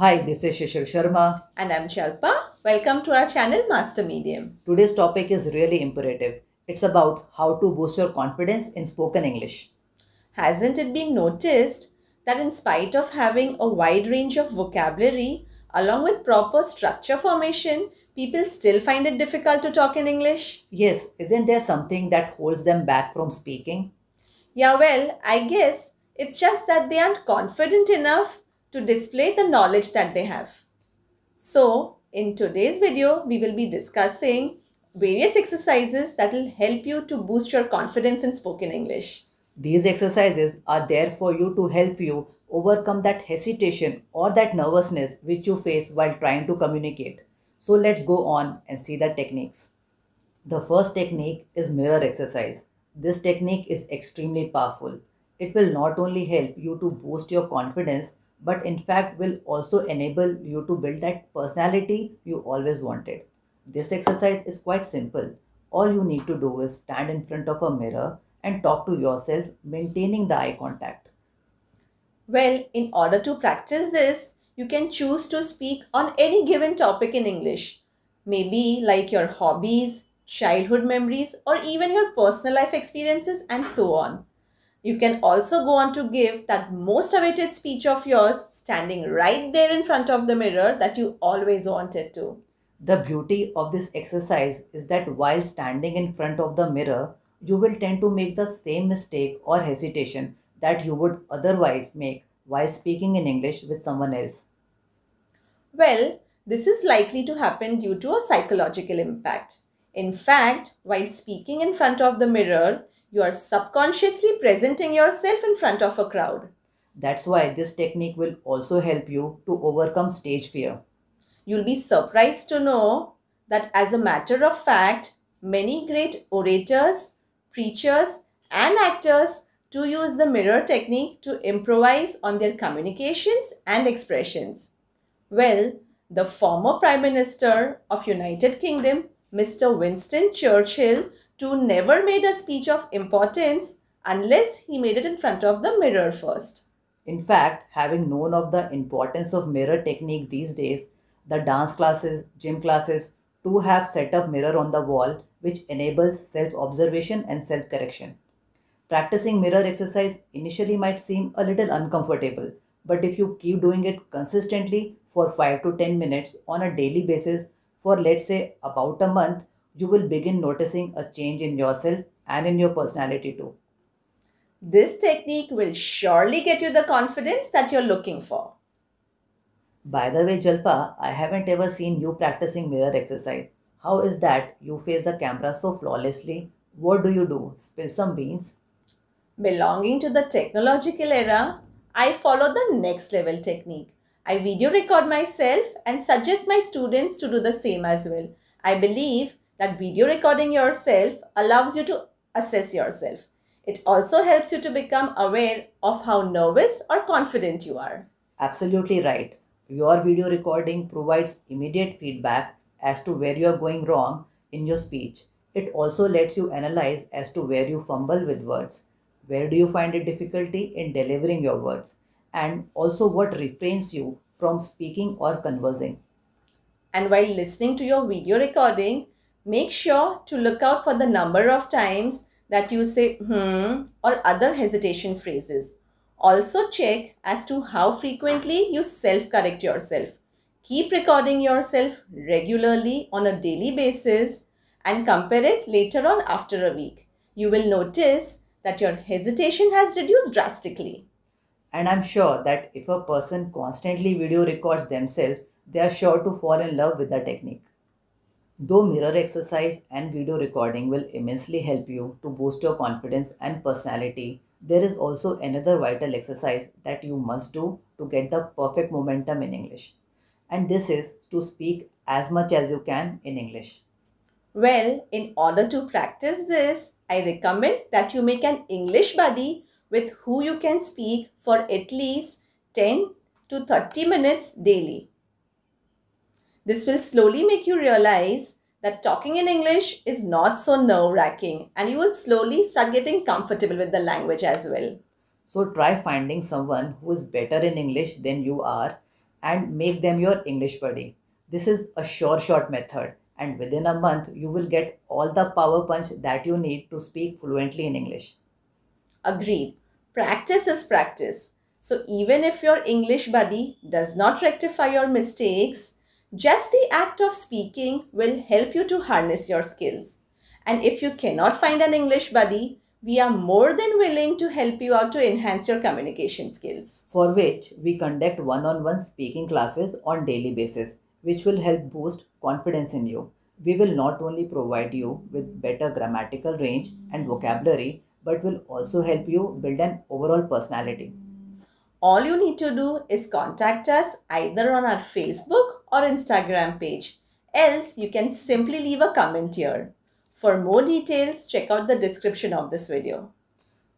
Hi, this is Shishir Sharma. And I'm Shalpa. Welcome to our channel Master Medium. Today's topic is really imperative. It's about how to boost your confidence in spoken English. Hasn't it been noticed that in spite of having a wide range of vocabulary along with proper structure formation, people still find it difficult to talk in English? Yes, isn't there something that holds them back from speaking? Yeah, well, I guess it's just that they aren't confident enough to display the knowledge that they have. So, in today's video, we will be discussing various exercises that will help you to boost your confidence in spoken English. These exercises are there for you to help you overcome that hesitation or that nervousness which you face while trying to communicate. So let's go on and see the techniques. The first technique is mirror exercise. This technique is extremely powerful. It will not only help you to boost your confidence, but in fact will also enable you to build that personality you always wanted. This exercise is quite simple. All you need to do is stand in front of a mirror and talk to yourself, maintaining the eye contact. Well, in order to practice this, you can choose to speak on any given topic in English. Maybe like your hobbies, childhood memories, or even your personal life experiences, and so on. You can also go on to give that most awaited speech of yours standing right there in front of the mirror that you always wanted to. The beauty of this exercise is that while standing in front of the mirror, you will tend to make the same mistake or hesitation that you would otherwise make while speaking in English with someone else. Well, this is likely to happen due to a psychological impact. In fact, while speaking in front of the mirror, you are subconsciously presenting yourself in front of a crowd. That's why this technique will also help you to overcome stage fear. You'll be surprised to know that, as a matter of fact, many great orators, preachers, and actors do use the mirror technique to improvise on their communications and expressions. Well, the former Prime Minister of United Kingdom, Mr. Winston Churchill, too never made a speech of importance unless he made it in front of the mirror first. In fact, having known of the importance of mirror technique these days, the dance classes, gym classes too have set up mirror on the wall which enables self-observation and self-correction. Practicing mirror exercise initially might seem a little uncomfortable, but if you keep doing it consistently for 5 to 10 minutes on a daily basis for let's say about a month, you will begin noticing a change in yourself and in your personality too. This technique will surely get you the confidence that you're looking for. By the way, Jalpa, I haven't ever seen you practicing mirror exercise. How is that? You face the camera so flawlessly. What do you do? Spill some beans? Belonging to the technological era, I follow the next level technique. I video record myself and suggest my students to do the same as well. I believe that video recording yourself allows you to assess yourself. It also helps you to become aware of how nervous or confident you are. Absolutely right. Your video recording provides immediate feedback as to where you are going wrong in your speech. It also lets you analyze as to where you fumble with words. Where do you find it difficulty in delivering your words? And also what refrains you from speaking or conversing. And while listening to your video recording, make sure to look out for the number of times that you say or other hesitation phrases. Also check as to how frequently you self-correct yourself. Keep recording yourself regularly on a daily basis and compare it later on after a week. You will notice that your hesitation has reduced drastically. And I'm sure that if a person constantly video records themselves, they are sure to fall in love with the technique. Though mirror exercise and video recording will immensely help you to boost your confidence and personality, there is also another vital exercise that you must do to get the perfect momentum in English. And this is to speak as much as you can in English. Well, in order to practice this, I recommend that you make an English buddy with who you can speak for at least 10 to 30 minutes daily. This will slowly make you realize that talking in English is not so nerve-wracking and you will slowly start getting comfortable with the language as well. So try finding someone who is better in English than you are and make them your English buddy. This is a sure shot method, and within a month, you will get all the power punch that you need to speak fluently in English. Agreed. Practice is practice. So even if your English buddy does not rectify your mistakes, just the act of speaking will help you to harness your skills. And if you cannot find an English buddy, we are more than willing to help you out to enhance your communication skills. For which we conduct one-on-one speaking classes on daily basis, which will help boost confidence in you. We will not only provide you with better grammatical range and vocabulary, but will also help you build an overall personality. All you need to do is contact us either on our Facebook or Instagram page. Else, you can simply leave a comment here. For more details, check out the description of this video.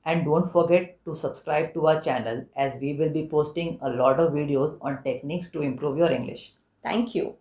And don't forget to subscribe to our channel as we will be posting a lot of videos on techniques to improve your English. Thank you.